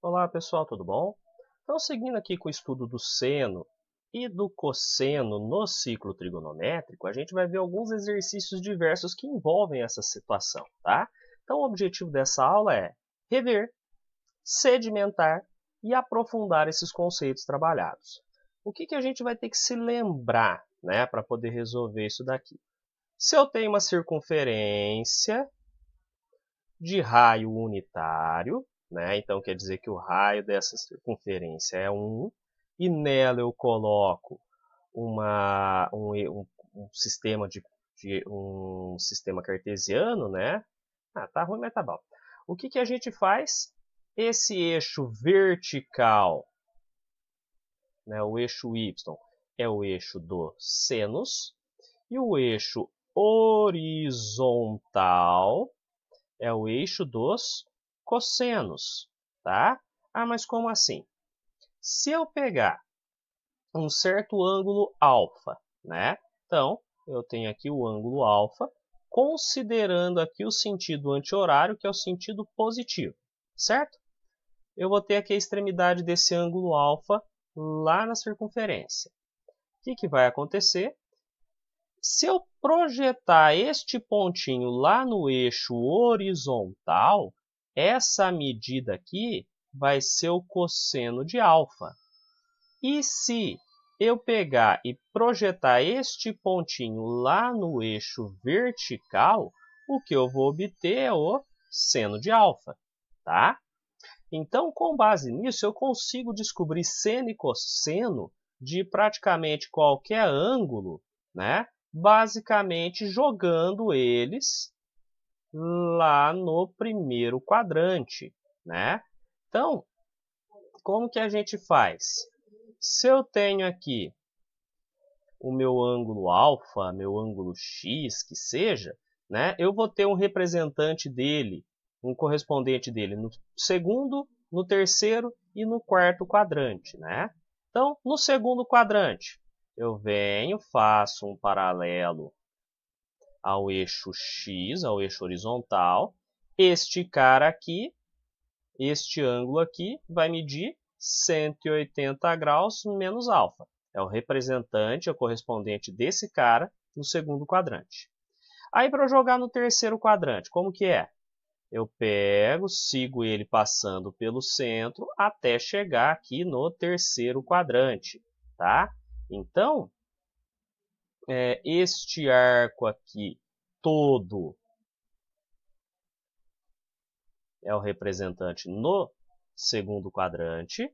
Olá pessoal, tudo bom? Então, seguindo aqui com o estudo do seno e do cosseno no ciclo trigonométrico, a gente vai ver alguns exercícios diversos que envolvem essa situação, tá? Então, o objetivo dessa aula é rever, sedimentar e aprofundar esses conceitos trabalhados. O que a gente vai ter que se lembrar, né, para poder resolver isso daqui? Se eu tenho uma circunferência de raio unitário, né? Então quer dizer que o raio dessa circunferência é 1, e nela eu coloco um sistema um sistema cartesiano, né? Tá ruim, mas tá bom. O que a gente faz? Esse eixo vertical, né, o eixo y, é o eixo do sênus, e o eixo horizontal é o eixo dos cossenos, tá? Ah, mas como assim? Se eu pegar um certo ângulo alfa, né? Então, eu tenho aqui o ângulo alfa, considerando aqui o sentido anti-horário, que é o sentido positivo, certo? Eu vou ter aqui a extremidade desse ângulo alfa lá na circunferência. O que vai acontecer? Se eu projetar este pontinho lá no eixo horizontal, essa medida aqui vai ser o cosseno de alfa. E se eu pegar e projetar este pontinho lá no eixo vertical, o que eu vou obter é o seno de alfa, tá? Então, com base nisso, eu consigo descobrir seno e cosseno de praticamente qualquer ângulo, né? Basicamente jogando eles lá no primeiro quadrante, né? Então, como que a gente faz? Se eu tenho aqui o meu ângulo alfa, meu ângulo x, que seja, né? Eu vou ter um representante dele, um correspondente dele no segundo, no terceiro e no quarto quadrante, né? Então, no segundo quadrante, eu venho, faço um paralelo ao eixo x, ao eixo horizontal. Este cara aqui, este ângulo aqui, vai medir 180 graus menos alfa. É o representante, é o correspondente desse cara no segundo quadrante. Aí, para eu jogar no terceiro quadrante, como que é? Eu pego, sigo ele passando pelo centro até chegar aqui no terceiro quadrante, tá? Então, este arco aqui todo é o representante no segundo quadrante,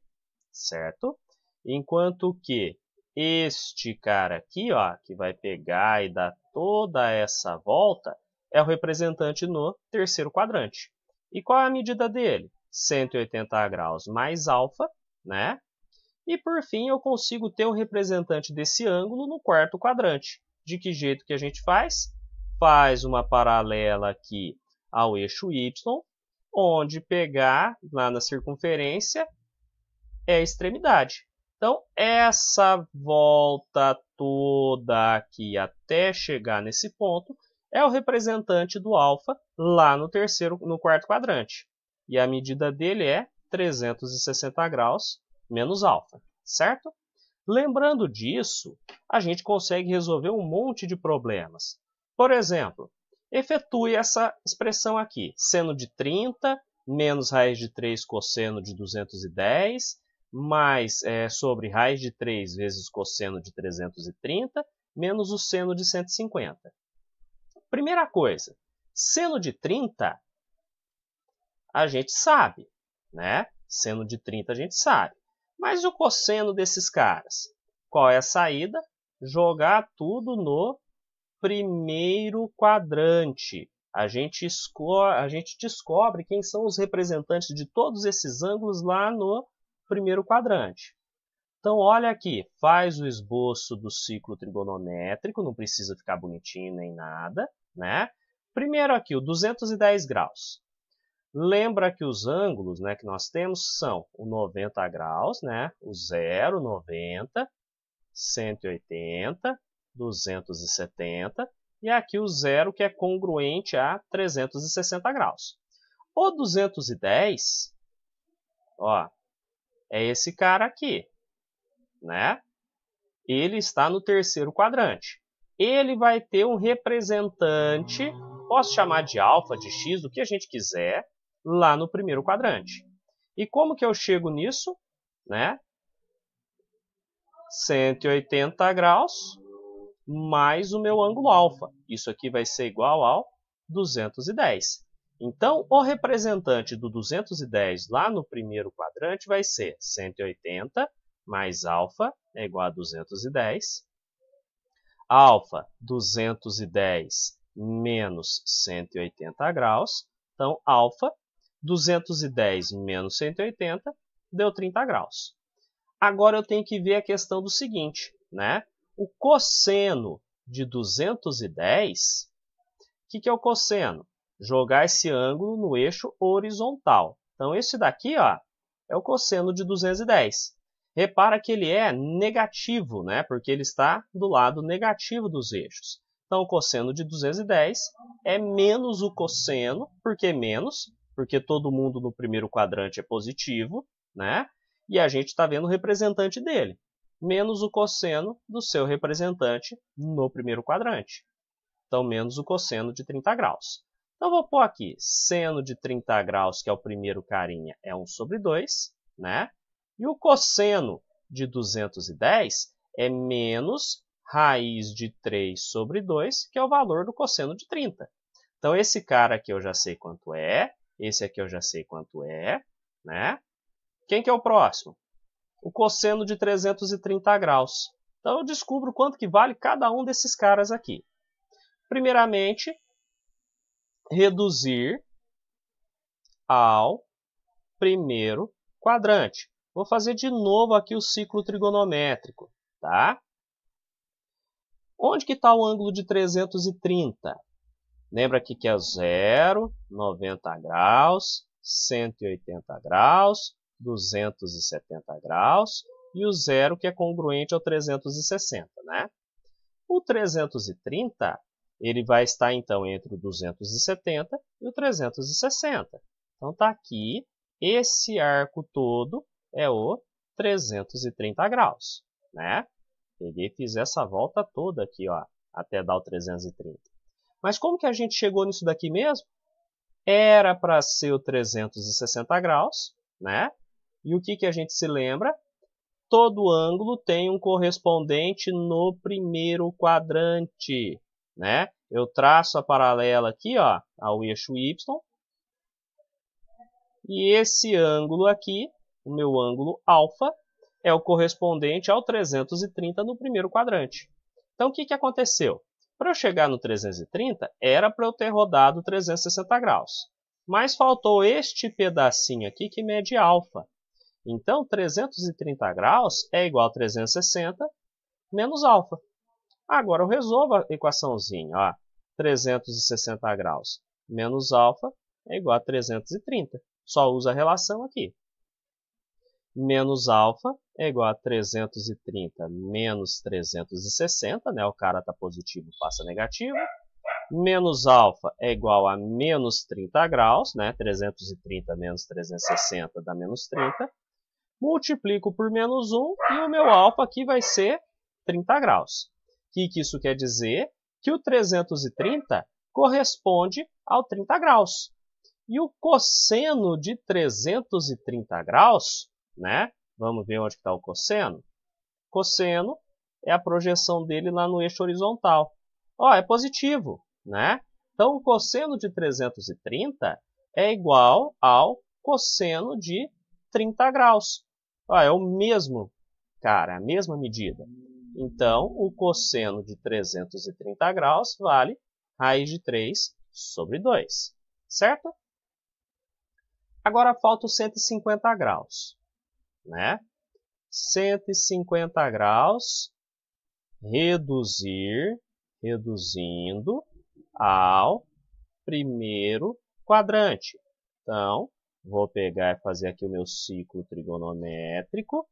certo? Enquanto que este cara aqui, ó, que vai pegar e dar toda essa volta, é o representante no terceiro quadrante. E qual é a medida dele? 180 graus mais alfa, né? E por fim, eu consigo ter o representante desse ângulo no quarto quadrante. De que jeito que a gente faz? Faz uma paralela aqui ao eixo y, onde pegar lá na circunferência é a extremidade. Então, essa volta toda aqui até chegar nesse ponto é o representante do alfa lá no quarto quadrante. E a medida dele é 360 graus menos alfa, certo? Lembrando disso, a gente consegue resolver um monte de problemas. Por exemplo, efetue essa expressão aqui, seno de 30 menos raiz de 3 cosseno de 210, mais sobre raiz de 3 vezes cosseno de 330, menos o seno de 150. Primeira coisa, seno de 30 a gente sabe, né? Seno de 30 a gente sabe. Mas o cosseno desses caras? Qual é a saída? Jogar tudo no primeiro quadrante. A gente descobre quem são os representantes de todos esses ângulos lá no primeiro quadrante. Então, olha aqui, faz o esboço do ciclo trigonométrico, não precisa ficar bonitinho nem nada, né? Primeiro aqui, o 210 graus. Lembra que os ângulos, né, que nós temos são o 90 graus, né, o 0, 90, 180, 270, e aqui o 0, que é congruente a 360 graus. O 210 Ó, é esse cara aqui, né? Ele está no terceiro quadrante. Ele vai ter um representante, posso chamar de alfa, de x, do que a gente quiser, lá no primeiro quadrante. E como que eu chego nisso? Né? 180 graus mais o meu ângulo alfa. Isso aqui vai ser igual ao 210. Então, o representante do 210 lá no primeiro quadrante vai ser 180 mais alfa é igual a 210. Alfa, 210 menos 180 graus. Então, alfa, 210 menos 180, deu 30 graus. Agora eu tenho que ver a questão do seguinte, né? O cosseno de 210, o que é o cosseno? Jogar esse ângulo no eixo horizontal. Então, esse daqui, ó, é o cosseno de 210. Repara que ele é negativo, né? Porque ele está do lado negativo dos eixos. Então, o cosseno de 210 é menos o cosseno. Por que menos? Porque todo mundo no primeiro quadrante é positivo, né? E a gente está vendo o representante dele, menos o cosseno do seu representante no primeiro quadrante. Então, menos o cosseno de 30 graus. Então, vou pôr aqui, seno de 30 graus, que é o primeiro carinha, é 1 sobre 2, né? E o cosseno de 210 é menos raiz de 3 sobre 2, que é o valor do cosseno de 30. Então, esse cara aqui eu já sei quanto é, esse aqui eu já sei quanto é, né? Quem que é o próximo? O cosseno de 330 graus. Então, eu descubro quanto que vale cada um desses caras aqui. Primeiramente, reduzir ao primeiro quadrante. Vou fazer de novo aqui o ciclo trigonométrico, tá? Onde que está o ângulo de 330? Lembra aqui que é 0, 90 graus, 180 graus, 270 graus e o zero que é congruente ao 360, né? O 330, ele vai estar então entre o 270 e o 360. Então tá aqui, esse arco todo é o 330 graus, né? Peguei e fiz essa volta toda aqui, ó, até dar o 330. Mas como que a gente chegou nisso daqui mesmo? Era para ser o 360 graus, né? E o que que a gente se lembra? Todo ângulo tem um correspondente no primeiro quadrante, né? Eu traço a paralela aqui, ó, ao eixo Y. E esse ângulo aqui, o meu ângulo alfa, é o correspondente ao 330 no primeiro quadrante. Então, o que que aconteceu? Para eu chegar no 330, era para eu ter rodado 360 graus. Mas faltou este pedacinho aqui que mede alfa. Então, 330 graus é igual a 360 menos alfa. Agora eu resolvo a equaçãozinha. Ó. 360 graus menos alfa é igual a 330. Só usa a relação aqui. Menos alfa é igual a 330 menos 360. Né? O cara está positivo, passa negativo. Menos alfa é igual a menos 30 graus. Né? 330 menos 360 dá menos 30. Multiplico por menos 1 e o meu alfa aqui vai ser 30 graus. O que isso quer dizer? Que o 330 corresponde ao 30 graus. E o cosseno de 330 graus, né? Vamos ver onde está o cosseno? Cosseno é a projeção dele lá no eixo horizontal. Ó, é positivo, né? Então, o cosseno de 330 é igual ao cosseno de 30 graus. Ó, é o mesmo, cara, a mesma medida. Então, o cosseno de 330 graus vale raiz de 3 sobre 2, certo? Agora falta o 150 graus, né? 150 graus, reduzindo ao primeiro quadrante. Então, vou pegar e fazer aqui o meu ciclo trigonométrico.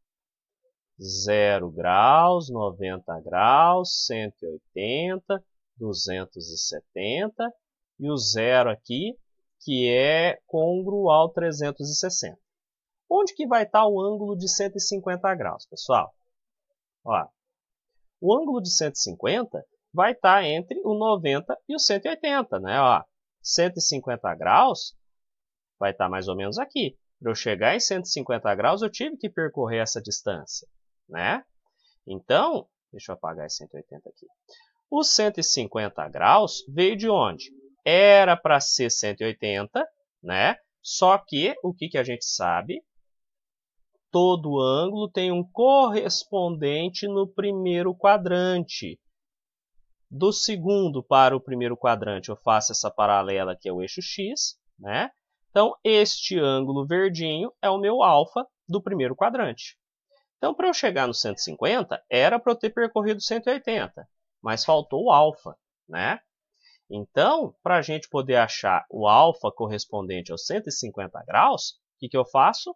0 graus, 90 graus, 180, 270 e o zero aqui, que é congruo ao 360. Onde que vai estar o ângulo de 150 graus, pessoal? Ó, o ângulo de 150 vai estar entre o 90 e o 180, né? Ó, 150 graus vai estar mais ou menos aqui. Para eu chegar em 150 graus, eu tive que percorrer essa distância, né? Então, deixa eu apagar esse 180 aqui. O 150 graus veio de onde? Era para ser 180, né? Só que, o que a gente sabe? Todo ângulo tem um correspondente no primeiro quadrante. Do segundo para o primeiro quadrante, eu faço essa paralela que é o eixo X, né? Então, este ângulo verdinho é o meu alfa do primeiro quadrante. Então, para eu chegar no 150, era para eu ter percorrido 180, mas faltou o alfa, né? Então, para a gente poder achar o alfa correspondente aos 150 graus, o que eu faço?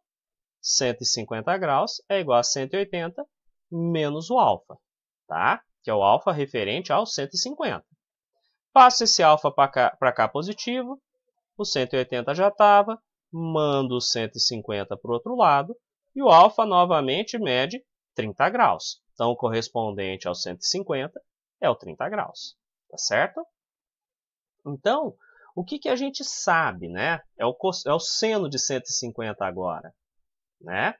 150 graus é igual a 180 menos o alfa, tá? Que é o alfa referente ao 150. Passo esse alfa para cá positivo, o 180 já estava, mando o 150 para o outro lado, e o alfa novamente mede 30 graus. Então, o correspondente ao 150 é o 30 graus, tá certo? Então, o que a gente sabe, né? É o seno de 150 agora, né?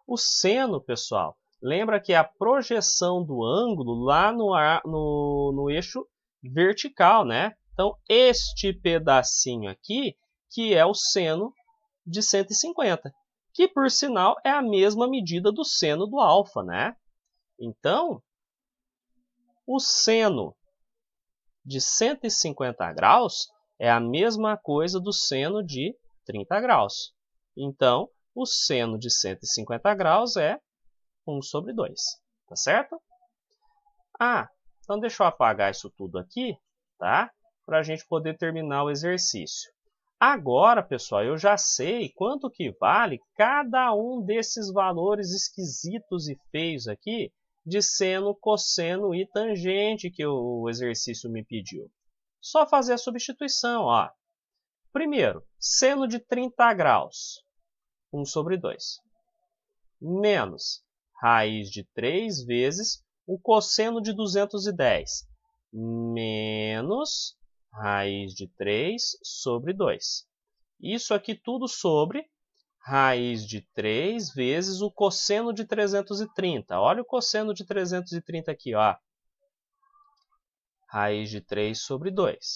O seno, pessoal, lembra que é a projeção do ângulo lá no eixo vertical, né? Então, este pedacinho aqui, que é o seno de 150, que, por sinal, é a mesma medida do seno do alfa, né? Então, o seno de 150 graus é a mesma coisa do seno de 30 graus. Então, o seno de 150 graus é 1 sobre 2, tá certo? Então deixa eu apagar isso tudo aqui, tá? Para a gente poder terminar o exercício. Agora, pessoal, eu já sei quanto que vale cada um desses valores esquisitos e feios aqui de seno, cosseno e tangente que o exercício me pediu. Só fazer a substituição, ó. Primeiro, seno de 30 graus, 1 sobre 2, menos raiz de 3 vezes o cosseno de 210, menos raiz de 3 sobre 2. Isso aqui tudo sobre raiz de 3 vezes o cosseno de 330. Olha o cosseno de 330 aqui, ó. Raiz de 3 sobre 2.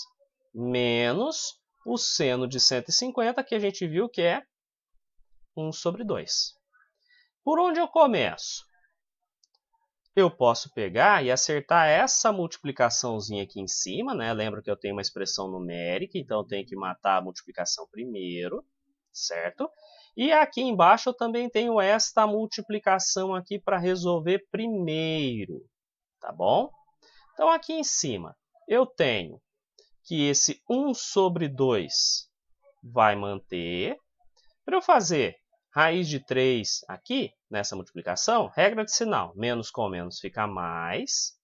Menos o seno de 150, que a gente viu que é 1 sobre 2. Por onde eu começo? Eu posso pegar e acertar essa multiplicaçãozinha aqui em cima, né? Lembra que eu tenho uma expressão numérica, então eu tenho que matar a multiplicação primeiro, certo? E aqui embaixo eu também tenho esta multiplicação aqui para resolver primeiro, tá bom? Então aqui em cima eu tenho que esse 1 sobre 2 vai manter. Para eu fazer raiz de 3 aqui, nessa multiplicação, regra de sinal, menos com menos fica mais.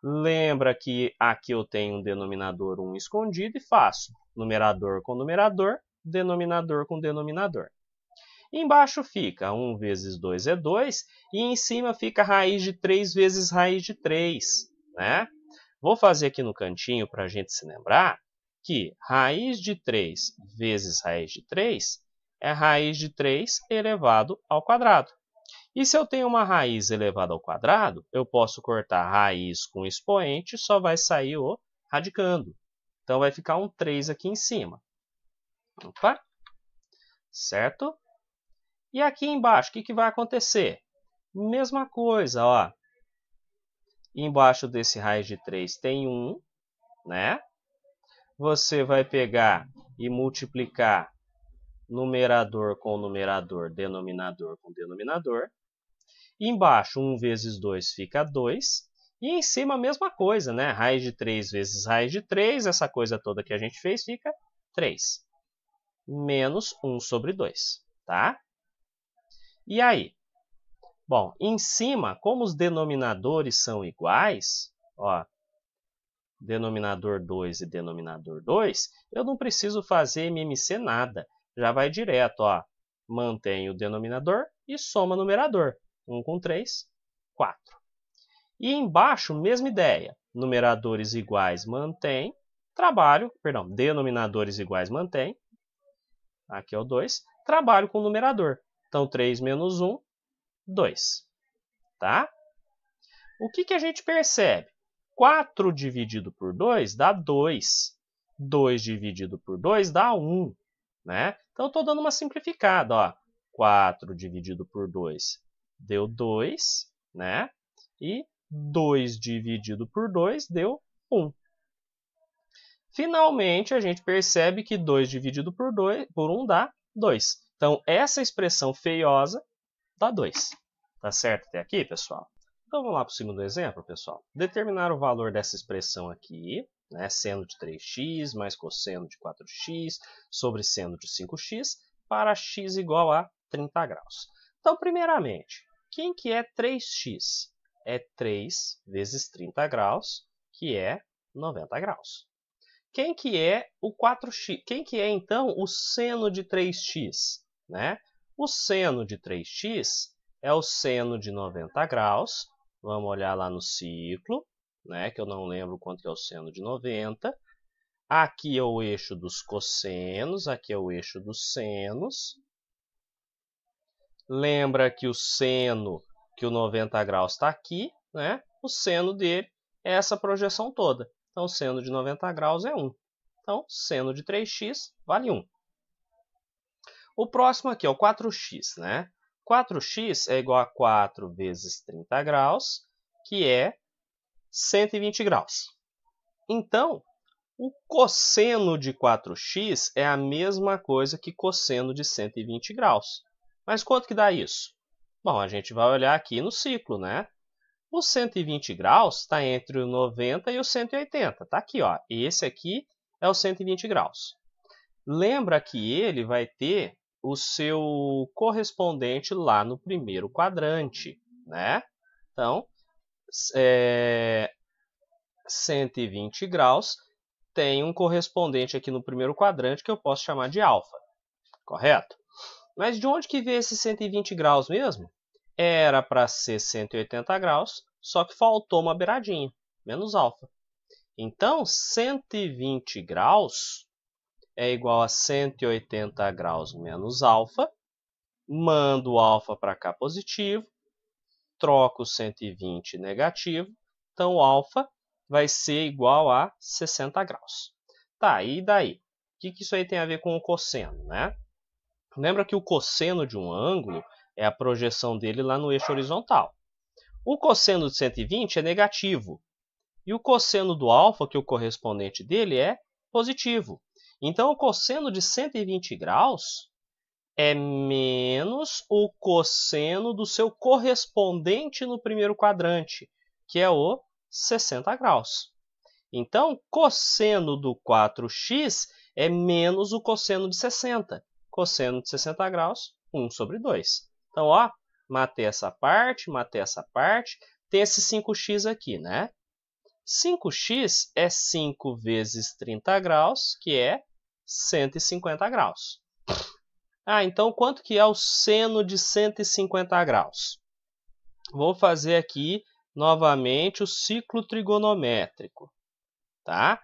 Lembra que aqui eu tenho um denominador 1 escondido e faço numerador com numerador, denominador com denominador. Embaixo fica 1 vezes 2 é 2, e em cima fica raiz de 3 vezes raiz de 3, né? Vou fazer aqui no cantinho para a gente se lembrar que raiz de 3 vezes raiz de 3 é raiz de 3 elevado ao quadrado. E se eu tenho uma raiz elevada ao quadrado, eu posso cortar raiz com expoente, só vai sair o radicando. Então, vai ficar um 3 aqui em cima. Opa! Certo? E aqui embaixo, o que vai acontecer? Mesma coisa, ó. Embaixo desse raiz de 3 tem 1, né? Você vai pegar e multiplicar numerador com numerador, denominador com denominador. Embaixo, 1 vezes 2 fica 2. E em cima a mesma coisa, né? Raiz de 3 vezes raiz de 3, essa coisa toda que a gente fez fica 3. Menos 1 sobre 2, tá? E aí? Bom, em cima, como os denominadores são iguais, ó, denominador 2 e denominador 2, eu não preciso fazer MMC nada. Já vai direto, ó. mantém o denominador e soma o numerador. 1 com 3, 4. E embaixo, mesma ideia. Numeradores iguais mantém, denominadores iguais mantém. Aqui é o 2. Trabalho com o numerador. Então, 3 menos 1, 2. Tá? O que a gente percebe? 4 dividido por 2 dá 2. 2 dividido por 2 dá 1. Né? Então, eu estou dando uma simplificada. Ó. 4 dividido por 2 deu 2. Né? E 2 dividido por 2 deu 1. Finalmente, a gente percebe que 2 dividido por 1 dá 2. Então, essa expressão feiosa dá 2. Tá certo até aqui, pessoal? Então, vamos lá para o segundo exemplo, pessoal. Determinar o valor dessa expressão aqui, né, seno de 3x mais cosseno de 4x sobre seno de 5x, para x igual a 30 graus. Então, primeiramente, quem que é 3x? É 3 vezes 30 graus, que é 90 graus. Quem que é o 4x? Quem que é, então, o seno de 3x? Né? O seno de 3x é o seno de 90 graus. Vamos olhar lá no ciclo, né? Que eu não lembro quanto é o seno de 90. Aqui é o eixo dos cossenos, aqui é o eixo dos senos. Lembra que o seno, que o 90 graus está aqui, né? O seno dele é essa projeção toda. Então, o seno de 90 graus é 1. Então, seno de 3x vale 1. O próximo aqui é o 4x, né? 4x é igual a 4 vezes 30 graus, que é 120 graus. Então, o cosseno de 4x é a mesma coisa que cosseno de 120 graus. Mas quanto que dá isso? Bom, a gente vai olhar aqui no ciclo, né? O 120 graus está entre o 90 e o 180. Está aqui, ó. Esse aqui é o 120 graus. Lembra que ele vai ter o seu correspondente lá no primeiro quadrante, né? Então, 120 graus tem um correspondente aqui no primeiro quadrante que eu posso chamar de alfa, correto? Mas de onde que veio esse 120 graus mesmo? Era para ser 180 graus, só que faltou uma beiradinha, menos alfa. Então, 120 graus é igual a 180 graus menos alfa. Mando o alfa para cá positivo, troco o 120 negativo. Então, o alfa vai ser igual a 60 graus. Tá, e daí? O que isso aí tem a ver com o cosseno, né? Lembra que o cosseno de um ângulo é a projeção dele lá no eixo horizontal. O cosseno de 120 é negativo. E o cosseno do alfa, que é o correspondente dele, é positivo. Então, o cosseno de 120 graus é menos o cosseno do seu correspondente no primeiro quadrante, que é o 60 graus. Então, cosseno do 4x é menos o cosseno de 60. Cosseno de 60 graus, 1 sobre 2. Então, ó, matei essa parte, tem esse 5x aqui, né? 5x é 5 vezes 30 graus, que é 150 graus. Ah, então quanto que é o seno de 150 graus? Vou fazer aqui novamente o ciclo trigonométrico, tá?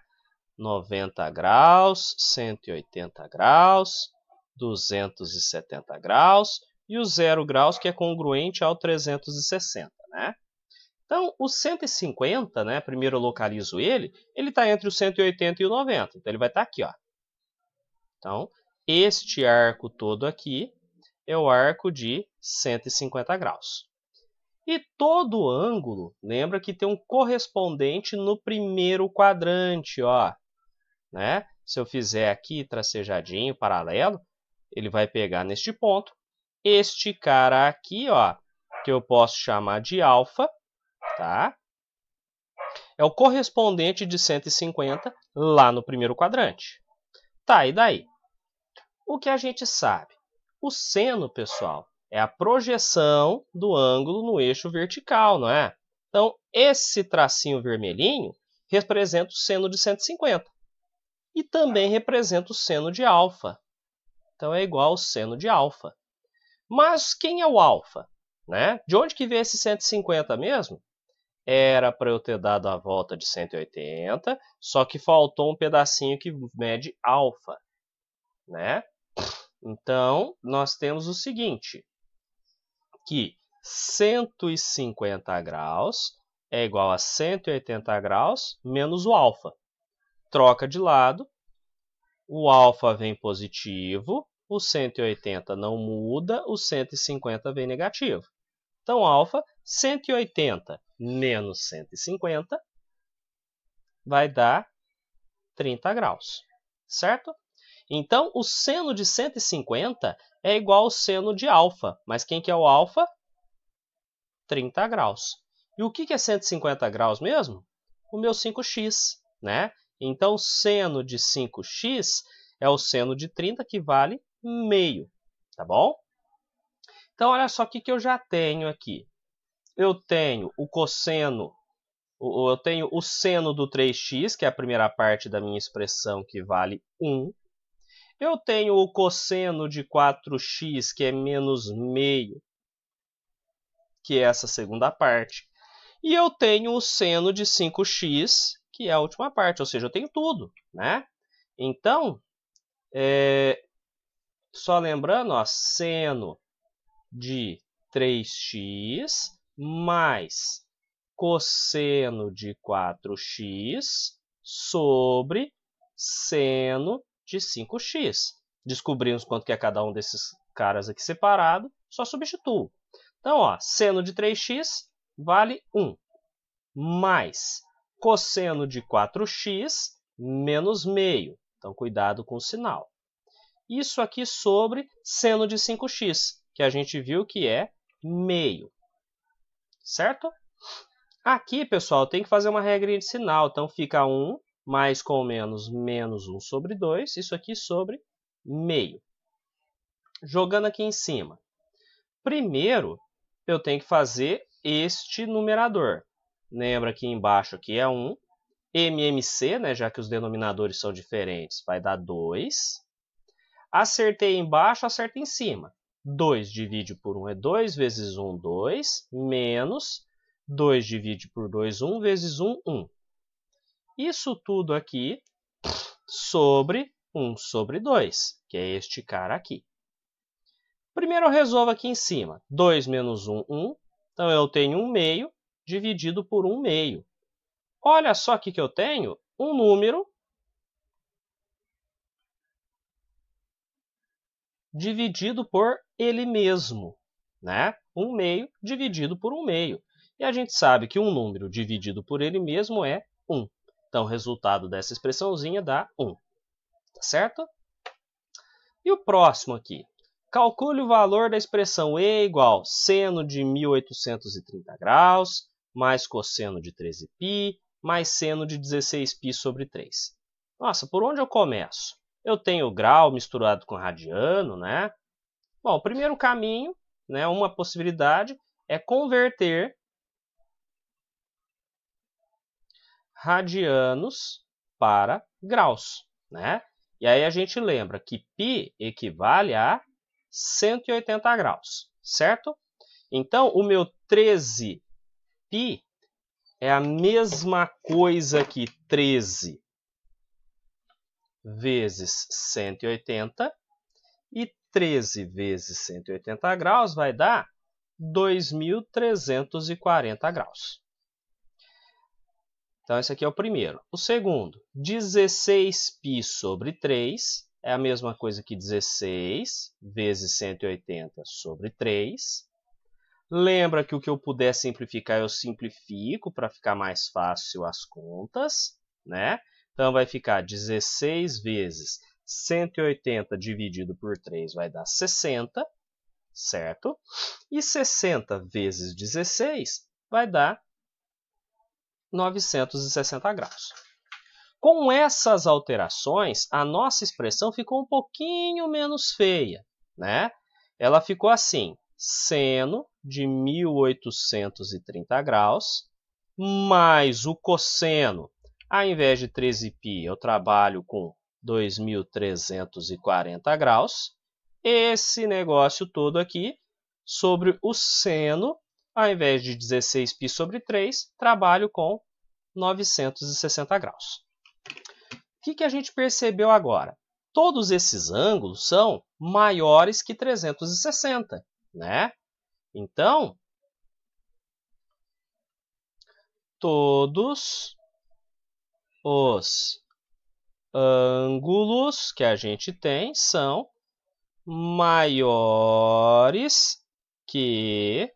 90 graus, 180 graus, 270 graus e o 0 graus, que é congruente ao 360, né? Então, o 150, né, primeiro eu localizo ele está entre o 180 e o 90. Então, ele vai estar aqui, ó. Então, este arco todo aqui é o arco de 150 graus. E todo ângulo, lembra que tem um correspondente no primeiro quadrante, ó. Né? Se eu fizer aqui tracejadinho, paralelo, ele vai pegar neste ponto. Este cara aqui, ó, que eu posso chamar de alfa, tá? É o correspondente de 150 lá no primeiro quadrante. Tá, e daí? O que a gente sabe? O seno, pessoal, é a projeção do ângulo no eixo vertical, não é? Então, esse tracinho vermelhinho representa o seno de 150. E também representa o seno de alfa. Então, é igual ao seno de alfa. Mas quem é o alfa? Né? De onde que veio esse 150 mesmo? Era para eu ter dado a volta de 180, só que faltou um pedacinho que mede alfa. Né? Então, nós temos o seguinte, que 150 graus é igual a 180 graus menos o alfa. Troca de lado, o alfa vem positivo, o 180 não muda, o 150 vem negativo. Então, alfa, 180 menos 150 vai dar 30 graus, certo? Então, o seno de 150 é igual ao seno de alfa. Mas quem que é o alfa? 30 graus. E o que é 150 graus mesmo? O meu 5x, né? Então, seno de 5x é o seno de 30, que vale meio, tá bom? Então, olha só o que eu já tenho aqui. Eu tenho o cosseno, eu tenho o seno do 3x, que é a primeira parte da minha expressão, que vale 1. Eu tenho o cosseno de 4x, que é menos meio, que é essa segunda parte. E eu tenho o seno de 5x, que é a última parte, ou seja, eu tenho tudo, né? Então, só lembrando, ó, seno de 3x mais cosseno de 4x sobre seno de 5x. Descobrimos quanto que é cada um desses caras aqui separado, só substituo. Então, ó, seno de 3x vale 1, mais cosseno de 4x menos meio. Então, cuidado com o sinal. Isso aqui sobre seno de 5x, que a gente viu que é meio. Certo? Aqui, pessoal, tem que fazer uma regrinha de sinal. Então, fica 1 mais com menos, menos 1 sobre 2. Isso aqui sobre meio. Jogando aqui em cima. Primeiro, eu tenho que fazer este numerador. Lembra que embaixo aqui é 1. MMC, né, já que os denominadores são diferentes, vai dar 2. Acertei embaixo, acerto em cima. 2 divide por 1 é 2, vezes 1, 2, menos 2 divide por 2, 1, vezes 1, 1. Isso tudo aqui sobre 1 sobre 2, que é este cara aqui. Primeiro eu resolvo aqui em cima. 2 menos 1, 1. Então, eu tenho 1 meio dividido por 1 meio. Olha só aqui que eu tenho um número dividido por ele mesmo, né? 1 meio dividido por 1 meio. E a gente sabe que um número dividido por ele mesmo é 1. Então, o resultado dessa expressãozinha dá 1. Tá certo? E o próximo aqui. Calcule o valor da expressão E igual seno de 1830 graus, mais cosseno de 13π, mais seno de 16π sobre 3. Nossa, por onde eu começo? Eu tenho grau misturado com radiano, né? Bom, o primeiro caminho, né, uma possibilidade, é converter radianos para graus, né? E aí a gente lembra que π equivale a 180 graus, certo? Então, o meu 13π é a mesma coisa que 13 vezes 180, e 13 vezes 180 graus vai dar 2.340 graus. Então, esse aqui é o primeiro. O segundo, 16π sobre 3 é a mesma coisa que 16 vezes 180 sobre 3. Lembra que o que eu puder simplificar, eu simplifico para ficar mais fácil as contas, né? Então, vai ficar 16 vezes 180 dividido por 3 vai dar 60, certo? E 60 vezes 16 vai dar 960 graus. Com essas alterações, a nossa expressão ficou um pouquinho menos feia, né? Ela ficou assim, seno de 1830 graus, mais o cosseno. Ao invés de 13π, eu trabalho com 2.340 graus, esse negócio todo aqui sobre o seno, ao invés de 16π sobre 3, trabalho com 960 graus. O que a gente percebeu agora? Todos esses ângulos são maiores que 360, né? Então, todos os ângulos que a gente tem são maiores que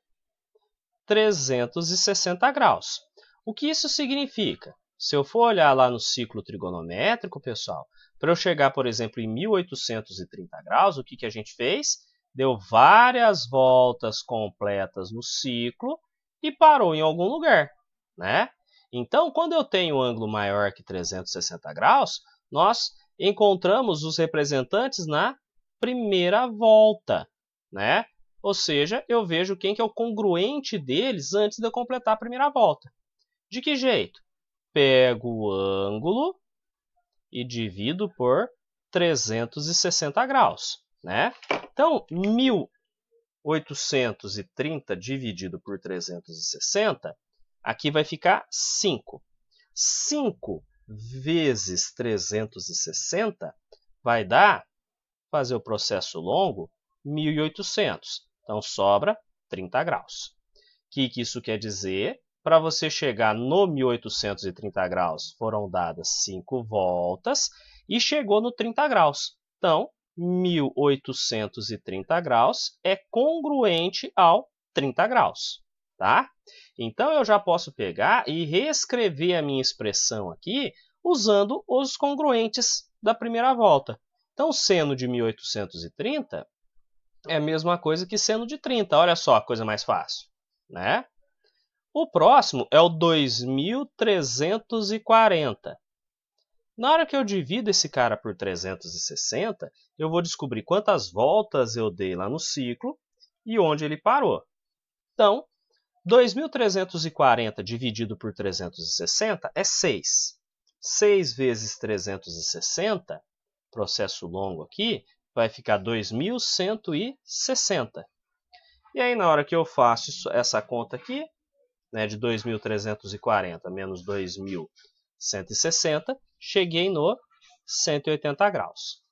360 graus. O que isso significa? Se eu for olhar lá no ciclo trigonométrico, pessoal, para eu chegar, por exemplo, em 1830 graus, o que a gente fez? Deu várias voltas completas no ciclo e parou em algum lugar, né? Então, quando eu tenho um ângulo maior que 360 graus, nós encontramos os representantes na primeira volta, né? Ou seja, eu vejo quem que é o congruente deles antes de eu completar a primeira volta. De que jeito? Pego o ângulo e divido por 360 graus, né? Então, 1830 dividido por 360, aqui vai ficar 5. 5 vezes 360 vai dar, fazer o processo longo, 1800. Então, sobra 30 graus. O que isso quer dizer? Para você chegar no 1830 graus, foram dadas 5 voltas e chegou no 30 graus. Então, 1830 graus é congruente ao 30 graus, tá? Então, eu já posso pegar e reescrever a minha expressão aqui usando os congruentes da primeira volta. Então, seno de 1830 é a mesma coisa que seno de 30. Olha só a coisa mais fácil, né? O próximo é o 2340. Na hora que eu divido esse cara por 360, eu vou descobrir quantas voltas eu dei lá no ciclo e onde ele parou. Então, 2340 dividido por 360 é 6. 6 vezes 360, processo longo aqui, vai ficar 2160. E aí, na hora que eu faço essa conta aqui, né, de 2340 menos 2160, cheguei no 180 graus.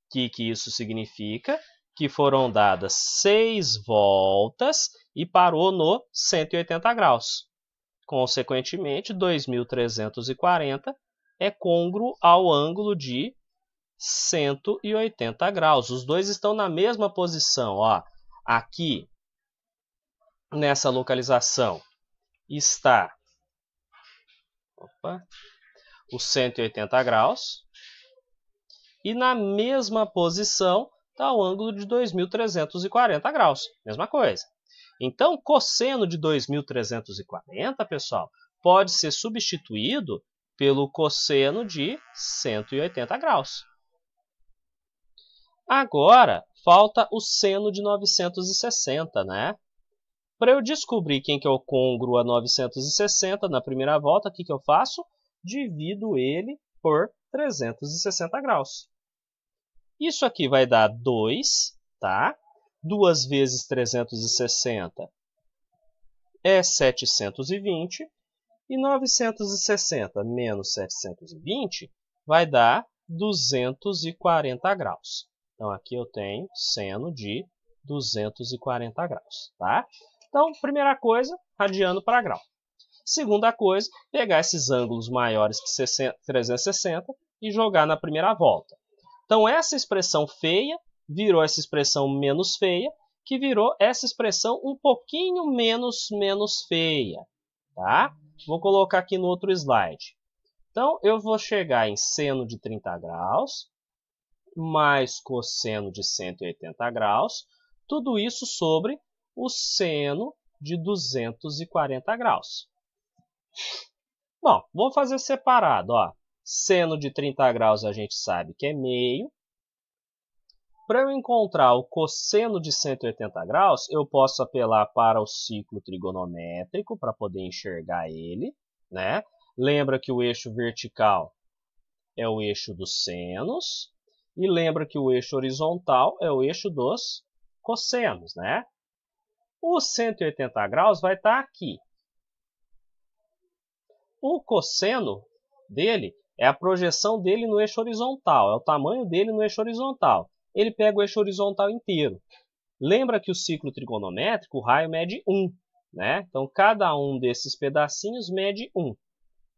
O que isso significa? Que foram dadas 6 voltas e parou no 180 graus. Consequentemente, 2340 é côngruo ao ângulo de 180 graus. Os dois estão na mesma posição. Ó. Aqui, nessa localização, está os 180 graus. E na mesma posição está o ângulo de 2340 graus. Mesma coisa. Então, cosseno de 2340, pessoal, pode ser substituído pelo cosseno de 180 graus. Agora, falta o seno de 960, né? Para eu descobrir quem que é o côngruo a 960 na primeira volta, o que eu faço? Divido ele por 360 graus. Isso aqui vai dar 2, tá? 2 vezes 360 é 720. E 960 menos 720 vai dar 240 graus. Então, aqui eu tenho seno de 240 graus, tá? Então, primeira coisa, radiano para grau. Segunda coisa, pegar esses ângulos maiores que 360 e jogar na primeira volta. Então, essa expressão feia virou essa expressão menos feia, que virou essa expressão um pouquinho menos feia, tá? Vou colocar aqui no outro slide. Então, eu vou chegar em seno de 30 graus, mais cosseno de 180 graus, tudo isso sobre o seno de 240 graus. Bom, vou fazer separado. Ó. Seno de 30 graus a gente sabe que é meio. Para eu encontrar o cosseno de 180 graus, eu posso apelar para o ciclo trigonométrico para poder enxergar ele, né? Lembra que o eixo vertical é o eixo dos senos E lembra que o eixo horizontal é o eixo dos cossenos, né? O 180 graus vai estar aqui. O cosseno dele é a projeção dele no eixo horizontal, é o tamanho dele no eixo horizontal. Ele pega o eixo horizontal inteiro. Lembra que o ciclo trigonométrico, o raio mede 1, né? Então, cada um desses pedacinhos mede 1.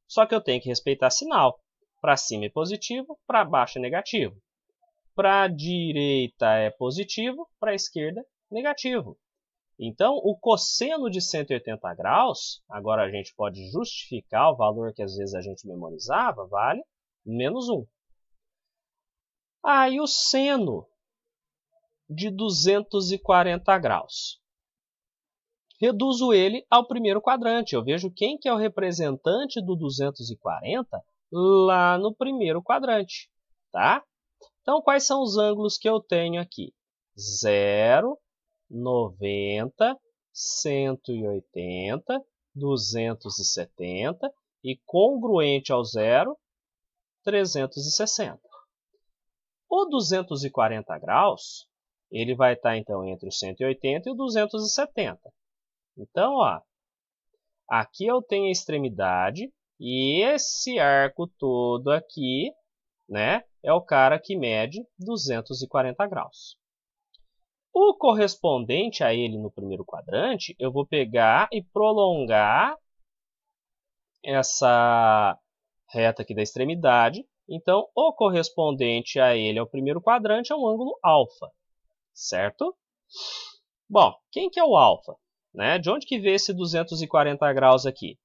Só que eu tenho que respeitar sinal. Para cima é positivo, para baixo é negativo. Para a direita é positivo, para a esquerda negativo. Então, o cosseno de 180 graus, agora a gente pode justificar o valor que às vezes a gente memorizava, vale menos 1. Aí o seno de 240 graus. Reduzo ele ao primeiro quadrante. Eu vejo quem que é o representante do 240 lá no primeiro quadrante, tá? Então, quais são os ângulos que eu tenho aqui? 0, 90, 180, 270 e congruente ao zero, 360. O 240 graus, ele vai estar então entre o 180 e o 270. Então, ó, aqui eu tenho a extremidade e esse arco todo aqui, né, é o cara que mede 240 graus. O correspondente a ele no primeiro quadrante, eu vou pegar e prolongar essa reta aqui da extremidade. Então, o correspondente a ele ao primeiro quadrante é um ângulo alfa, certo? Bom, quem que é o alfa? Né? De onde que veio esse 240 graus aqui?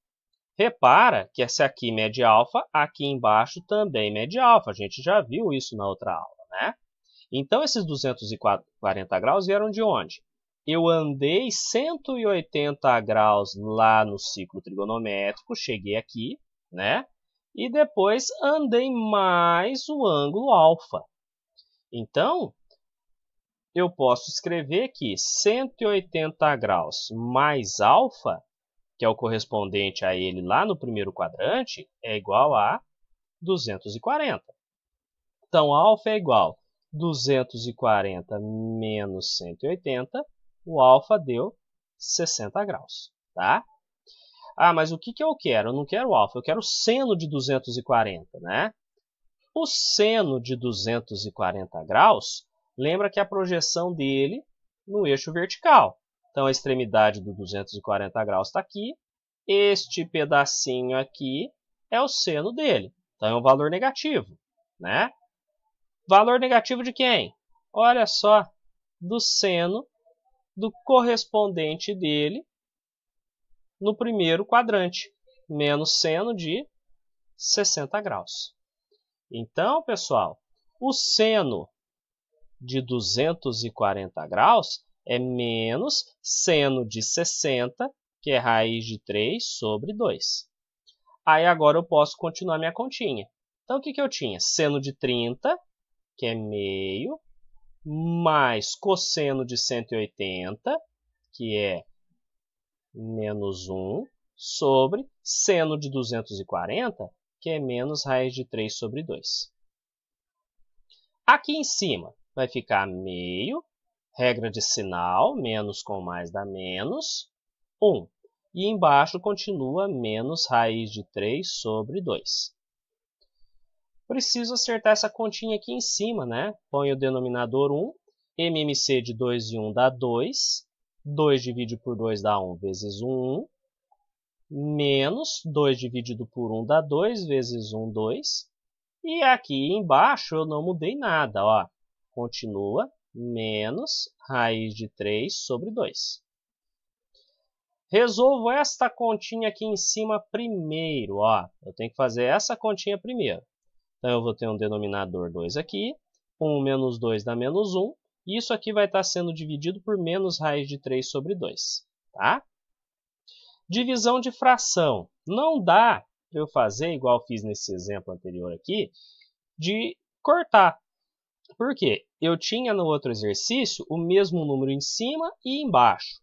Repara que esse aqui mede alfa, aqui embaixo também mede alfa. A gente já viu isso na outra aula, né? Então, esses 240 graus vieram de onde? Eu andei 180 graus lá no ciclo trigonométrico, cheguei aqui, né? E depois andei mais o ângulo alfa. Então, eu posso escrever que 180 graus mais alfa, que é o correspondente a ele lá no primeiro quadrante, é igual a 240. Então, alfa é igual a 240 menos 180, o alfa deu 60 graus, tá? Ah, mas o que eu quero? Eu não quero o alfa, eu quero o seno de 240, né? O seno de 240 graus, lembra que a projeção dele no eixo vertical. Então, a extremidade do 240 graus está aqui, este pedacinho aqui é o seno dele. Então, é um valor negativo, né? Valor negativo de quem? Olha só, do seno do correspondente dele no primeiro quadrante, menos seno de 60 graus. Então, pessoal, o seno de 240 graus é menos seno de 60, que é raiz de 3 sobre 2. Aí agora eu posso continuar minha continha. Então, o que eu tinha? Seno de 30, que é meio, mais cosseno de 180, que é menos 1, sobre seno de 240, que é menos raiz de 3 sobre 2. Aqui em cima vai ficar meio, regra de sinal, menos com mais dá menos, 1. E embaixo continua menos raiz de 3 sobre 2. Preciso acertar essa continha aqui em cima, né? Põe o denominador 1, MMC de 2 e 1 dá 2, 2 dividido por 2 dá 1 vezes 1, menos 2 dividido por 1 dá 2 vezes 1, 2. E aqui embaixo eu não mudei nada, ó. Continua menos raiz de 3 sobre 2. Resolvo esta continha aqui em cima primeiro, ó. Eu tenho que fazer essa continha primeiro. Então, eu vou ter um denominador 2 aqui, 1 menos 2 dá menos 1, e isso aqui vai estar sendo dividido por menos raiz de 3 sobre 2, tá? Divisão de fração. Não dá para eu fazer, igual eu fiz nesse exemplo anterior aqui, de cortar. Por quê? Eu tinha no outro exercício o mesmo número em cima e embaixo.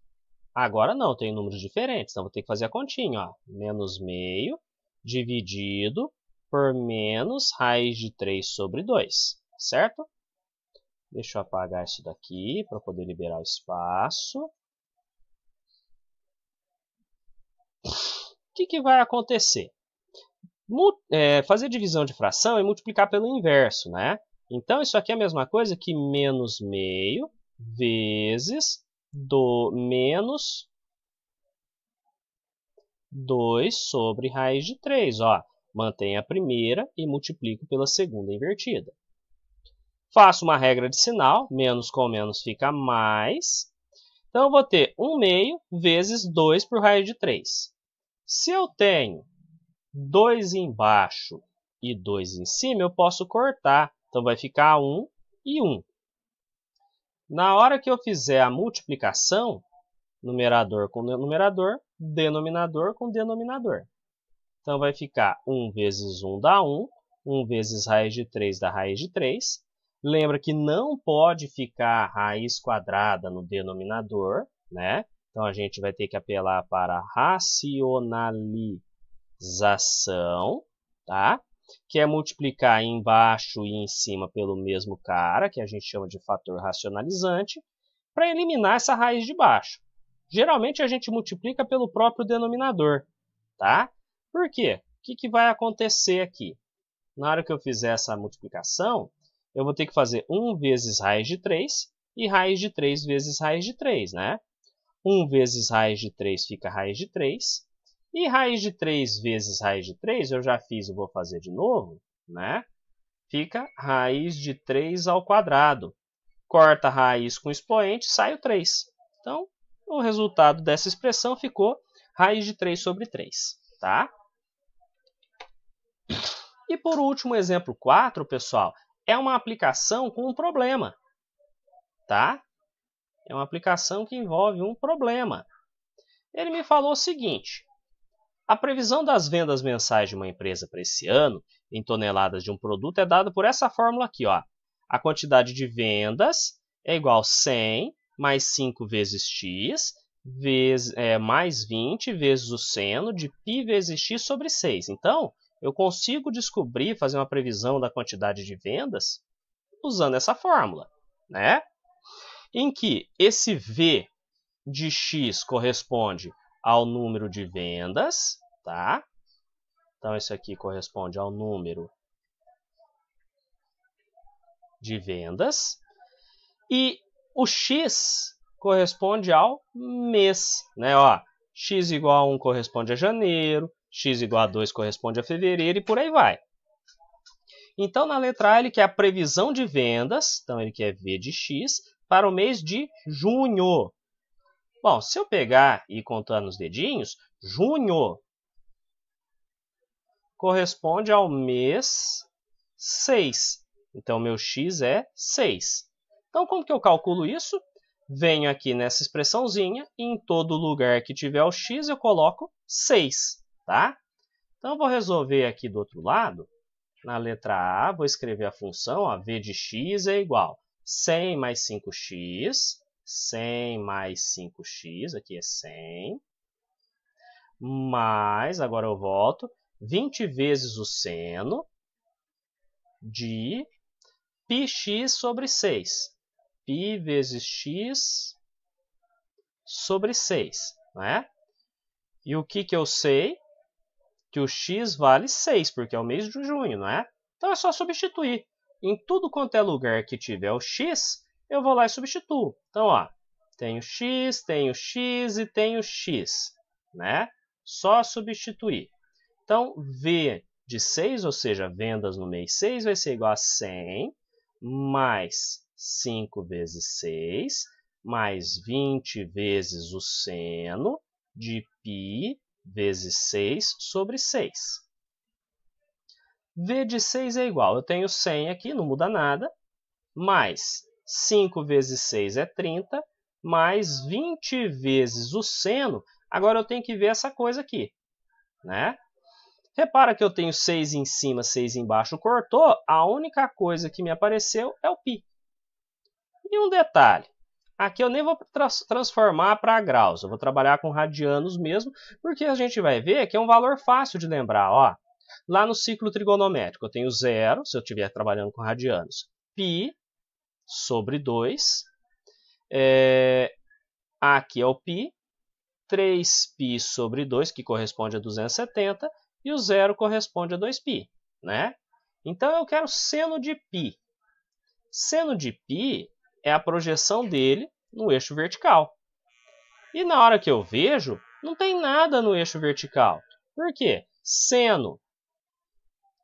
Agora não, tem números diferentes, então vou ter que fazer a continha, ó. Menos meio dividido por menos raiz de 3 sobre 2, certo? Deixa eu apagar isso daqui para poder liberar o espaço. O que vai acontecer? Fazer divisão de fração é multiplicar pelo inverso, né? Então, isso aqui é a mesma coisa que menos meio vezes menos 2 sobre raiz de 3. Ó, mantenho a primeira e multiplico pela segunda invertida. Faço uma regra de sinal, menos com menos fica mais. Então, eu vou ter 1 meio vezes 2 por raiz de 3. Se eu tenho 2 embaixo e 2 em cima, eu posso cortar. Então, vai ficar 1 e 1. Na hora que eu fizer a multiplicação, numerador com numerador, denominador com denominador. Então, vai ficar 1 vezes 1 dá 1, 1 vezes raiz de 3 dá raiz de 3. Lembra que não pode ficar raiz quadrada no denominador, né? Então, a gente vai ter que apelar para a racionalização, tá? Que é multiplicar embaixo e em cima pelo mesmo cara, que a gente chama de fator racionalizante, para eliminar essa raiz de baixo. Geralmente, a gente multiplica pelo próprio denominador, tá? Por quê? O que vai acontecer aqui? Na hora que eu fizer essa multiplicação, eu vou ter que fazer 1 vezes raiz de 3 e raiz de 3 vezes raiz de 3, né? 1 vezes raiz de 3 fica raiz de 3. E raiz de 3 vezes raiz de 3, eu já fiz e vou fazer de novo, né? Fica raiz de 3 ao quadrado. Corta a raiz com expoente, sai o 3. Então, o resultado dessa expressão ficou raiz de 3 sobre 3, tá? E por último, exemplo 4, pessoal, é uma aplicação com um problema, tá? É uma aplicação que envolve um problema. Ele me falou o seguinte: a previsão das vendas mensais de uma empresa para esse ano, em toneladas de um produto, é dada por essa fórmula aqui, ó. A quantidade de vendas é igual a 100 mais 5 vezes x, mais 20 vezes o seno de π vezes x sobre 6. Então, eu consigo descobrir, fazer uma previsão da quantidade de vendas usando essa fórmula, né? Em que esse v de x corresponde ao número de vendas, tá? Então, isso aqui corresponde ao número de vendas. E o x corresponde ao mês, né? Ó, x igual a 1 corresponde a janeiro, x igual a 2 corresponde a fevereiro e por aí vai. Então, na letra A, ele quer a previsão de vendas, então ele quer V de x, para o mês de junho. Bom, se eu pegar e ir contando os dedinhos, junho corresponde ao mês 6. Então, meu x é 6. Então, como que eu calculo isso? Venho aqui nessa expressãozinha e em todo lugar que tiver o x eu coloco 6, tá? Então, eu vou resolver aqui do outro lado. Na letra A, vou escrever a função, ó, v de x é igual a 100 mais 5x, 100 mais 5x, aqui é 100, mais, agora eu volto, 20 vezes o seno de πx sobre 6. π vezes x sobre 6, né? E o que eu sei? Que o x vale 6, porque é o mês de junho, não é? Então, é só substituir. Em tudo quanto é lugar que tiver o x, eu vou lá e substituo. Então, ó, tenho x e tenho x, né? Só substituir. Então, V de 6, ou seja, vendas no mês 6, vai ser igual a 100 mais 5 vezes 6, mais 20 vezes o seno de π vezes 6 sobre 6. V de 6 é igual, eu tenho 100 aqui, não muda nada, mais 5 vezes 6 é 30, mais 20 vezes o seno, agora eu tenho que ver essa coisa aqui, né? Repara que eu tenho 6 em cima, 6 embaixo, cortou, a única coisa que me apareceu é o π. E um detalhe, aqui eu nem vou transformar para graus, eu vou trabalhar com radianos mesmo, porque a gente vai ver que é um valor fácil de lembrar. Ó, lá no ciclo trigonométrico eu tenho 0, se eu estiver trabalhando com radianos, π sobre 2. Aqui é o π. 3π sobre 2, que corresponde a 270. E o zero corresponde a 2π. Né? Então, eu quero seno de π. Seno de π é a projeção dele no eixo vertical. E na hora que eu vejo, não tem nada no eixo vertical. Por quê? Seno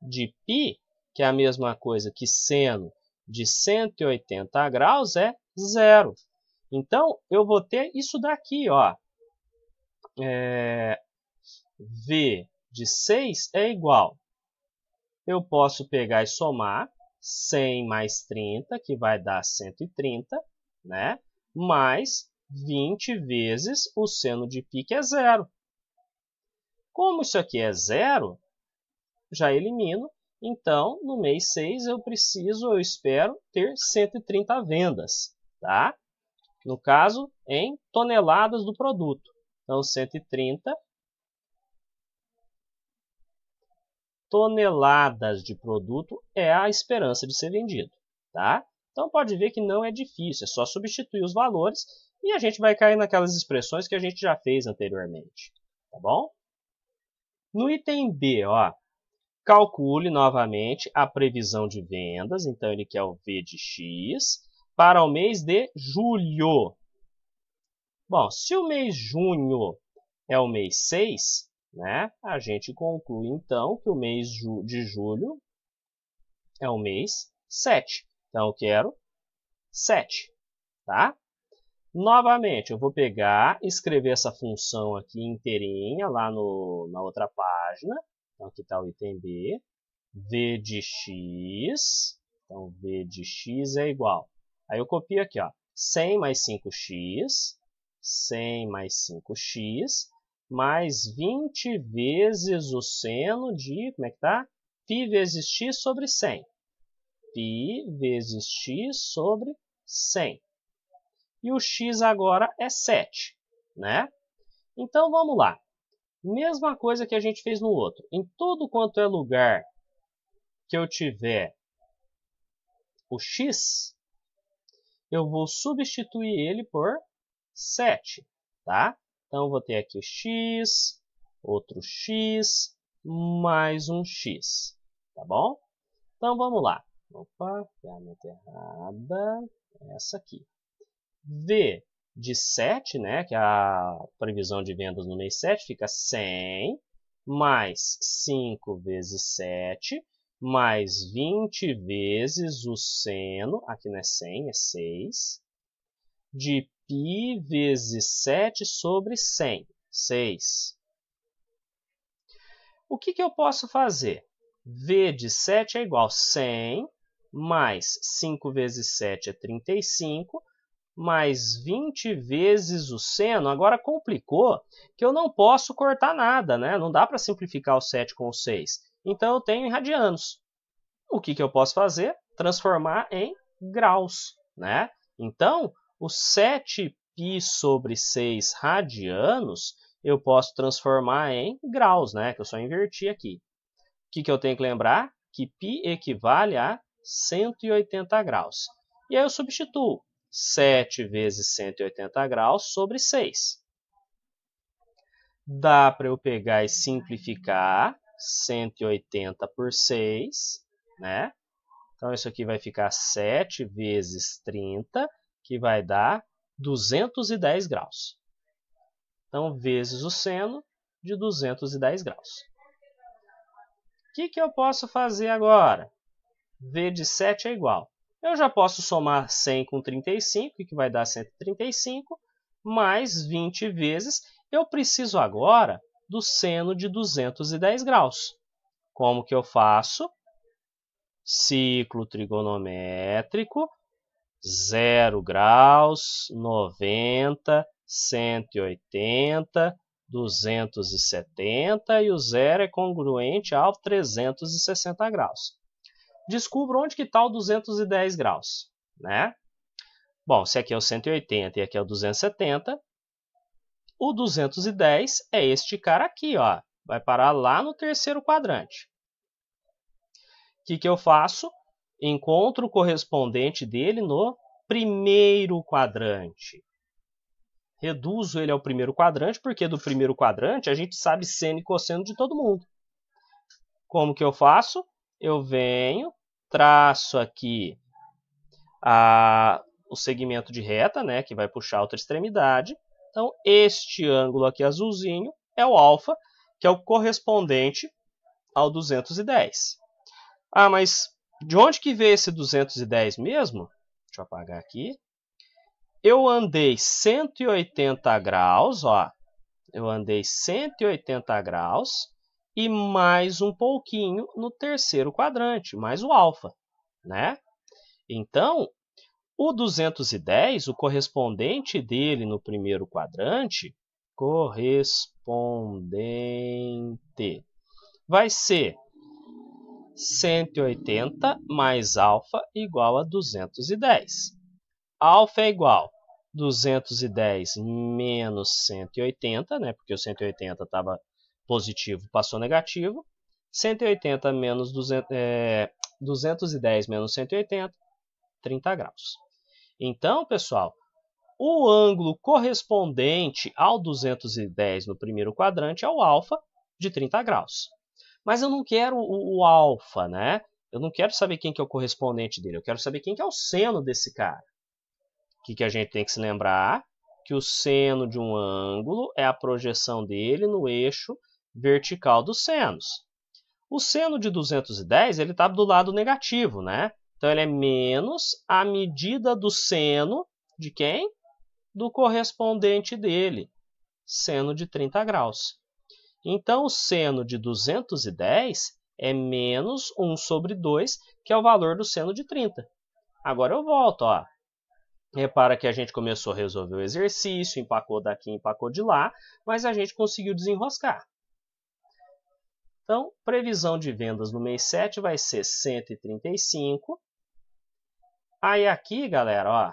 de π, que é a mesma coisa que seno de 180 graus, é zero. Então, eu vou ter isso daqui, ó. V de 6 é igual. Eu posso pegar e somar 100 mais 30, que vai dar 130, né? Mais 20 vezes o seno de π, que é zero. Como isso aqui é zero, já elimino. Então, no mês 6, eu espero ter 130 vendas, tá? No caso, em toneladas do produto. Então, 130 toneladas de produto é a esperança de ser vendido, tá? Então, pode ver que não é difícil, é só substituir os valores e a gente vai cair naquelas expressões que a gente já fez anteriormente, tá bom? No item B, ó, calcule novamente a previsão de vendas, então ele quer o V de X, para o mês de julho. Bom, se o mês junho é o mês 6, né, a gente conclui então que o mês de julho é o mês 7. Então, eu quero 7, tá? Novamente, eu vou pegar e escrever essa função aqui inteirinha lá na outra página. Então, aqui está o item B. V de X. Então, V de X é igual. Aí eu copio aqui, ó. 100 mais 5x. 100 mais 5x. Mais 20 vezes o seno de... Como é que tá? Π vezes x sobre 100. Π vezes x sobre 100. E o x agora é 7, né? Então, vamos lá. Mesma coisa que a gente fez no outro. Em todo quanto é lugar que eu tiver o x, eu vou substituir ele por 7, tá? Então, eu vou ter aqui o x, outro x, mais um x, tá bom? Então, vamos lá. Opa, ferramenta errada. Essa aqui. V de 7, né, que é a previsão de vendas no mês 7, fica 100, mais 5 vezes 7, mais 20 vezes o seno, aqui não é 100, é 6, de π vezes 7 sobre 100, 6. O que eu posso fazer? V de 7 é igual a 100, mais 5 vezes 7 é 35, mais 20 vezes o seno. Agora complicou que eu não posso cortar nada, né? Não dá para simplificar o 7 com o 6. Então, eu tenho em radianos. O que eu posso fazer? Transformar em graus, né? Então, o 7π sobre 6 radianos, eu posso transformar em graus, né? Que eu só inverti aqui. O que eu tenho que lembrar? Que π equivale a 180 graus. E aí eu substituo 7 vezes 180 graus sobre 6. Dá para eu pegar e simplificar 180 por 6, né? Então, isso aqui vai ficar 7 vezes 30, que vai dar 210 graus. Então, vezes o seno de 210 graus. O que eu posso fazer agora? V de 7 é igual. Eu já posso somar 100 com 35, que vai dar 135, mais 20 vezes. Eu preciso agora do seno de 210 graus. Como que eu faço? Ciclo trigonométrico, 0 graus, 90, 180, 270, e o zero é congruente ao 360 graus. Descubra onde que está o 210 graus, né? Bom, se aqui é o 180 e aqui é o 270, o 210 é este cara aqui, ó. Vai parar lá no terceiro quadrante. O que eu faço? encontro o correspondente dele no primeiro quadrante. Reduzo ele ao primeiro quadrante, porque do primeiro quadrante a gente sabe seno e cosseno de todo mundo. Como que eu faço? Eu venho, traço aqui o segmento de reta, né, que vai puxar a outra extremidade. Então, este ângulo aqui azulzinho é o alfa, que é o correspondente ao 210. Ah, mas de onde que veio esse 210 mesmo? Deixa eu apagar aqui. Eu andei 180 graus, ó. Eu andei 180 graus e mais um pouquinho no terceiro quadrante, mais o alfa, né? Então, o 210, o correspondente dele no primeiro quadrante, vai ser 180 mais alfa igual a 210. Alfa é igual a 210 menos 180, né? Porque o 180 estava positivo, passou negativo. 180 menos 210 menos 180, 30 graus. Então, pessoal, o ângulo correspondente ao 210 no primeiro quadrante é o alfa de 30 graus. Mas eu não quero o alfa, né? Eu não quero saber quem que é o correspondente dele, eu quero saber quem que é o seno desse cara. O que a gente tem que se lembrar? Que o seno de um ângulo é a projeção dele no eixo vertical dos senos. O seno de 210 está do lado negativo, né? Então, ele é menos a medida do seno de quem? Do correspondente dele, seno de 30 graus. Então, o seno de 210 é menos 1 sobre 2, que é o valor do seno de 30. Agora eu volto, ó. Repara que a gente começou a resolver o exercício, empacou daqui, empacou de lá, mas a gente conseguiu desenroscar. Então, previsão de vendas no mês 7 vai ser 135. Aí aqui, galera, ó,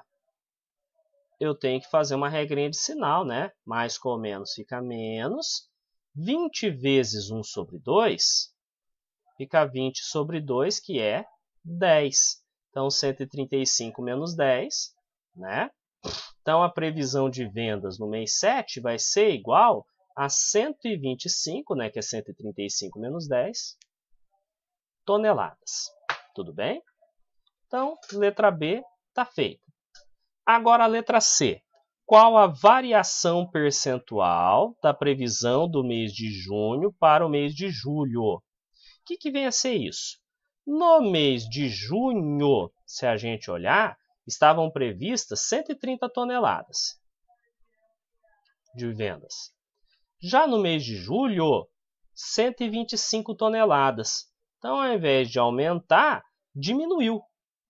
eu tenho que fazer uma regrinha de sinal, né? Mais com menos fica menos. 20 vezes 1 sobre 2 fica 20 sobre 2, que é 10. Então, 135 menos 10, né? Então, a previsão de vendas no mês 7 vai ser igual a 125, né? Que é 135 menos 10 toneladas. Tudo bem? Então, letra B está feita. Agora, a letra C. Qual a variação percentual da previsão do mês de junho para o mês de julho? O que vem a ser isso? No mês de junho, se a gente olhar, estavam previstas 130 toneladas de vendas. Já no mês de julho, 125 toneladas. Então, ao invés de aumentar, diminuiu,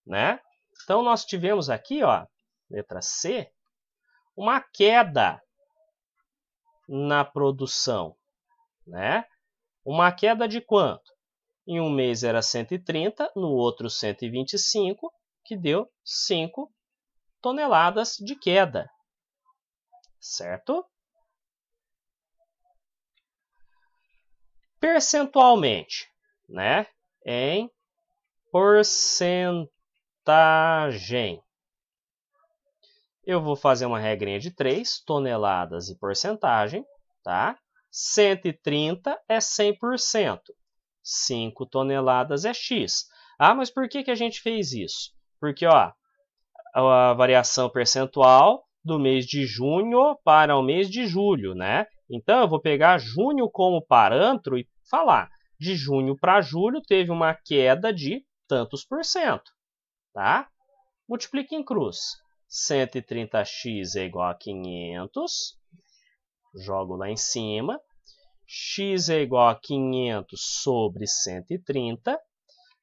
né? Então, nós tivemos aqui, ó, letra C, uma queda na produção, né? Uma queda de quanto? Em um mês era 130, no outro 125, que deu 5 toneladas de queda, certo? Percentualmente, né? Em porcentagem. Eu vou fazer uma regrinha de 3, toneladas e porcentagem, tá? 130 é 100%. 5 toneladas é X. Ah, mas por que a gente fez isso? Porque, ó, a variação percentual do mês de junho para o mês de julho, né? Então, eu vou pegar junho como parâmetro e falar, de junho para julho teve uma queda de tantos por cento, tá? Multiplica em cruz. 130x é igual a 500, jogo lá em cima. X é igual a 500 sobre 130.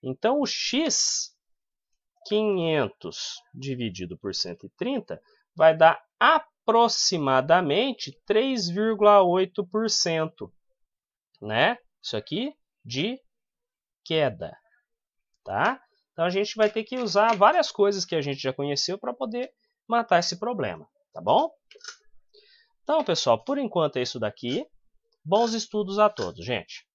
Então, o x, 500 dividido por 130, vai dar aproximadamente 3,8%, né? Isso aqui de queda, tá? Então, a gente vai ter que usar várias coisas que a gente já conheceu para poder matar esse problema, tá bom? Então, pessoal, por enquanto é isso daqui. Bons estudos a todos, gente!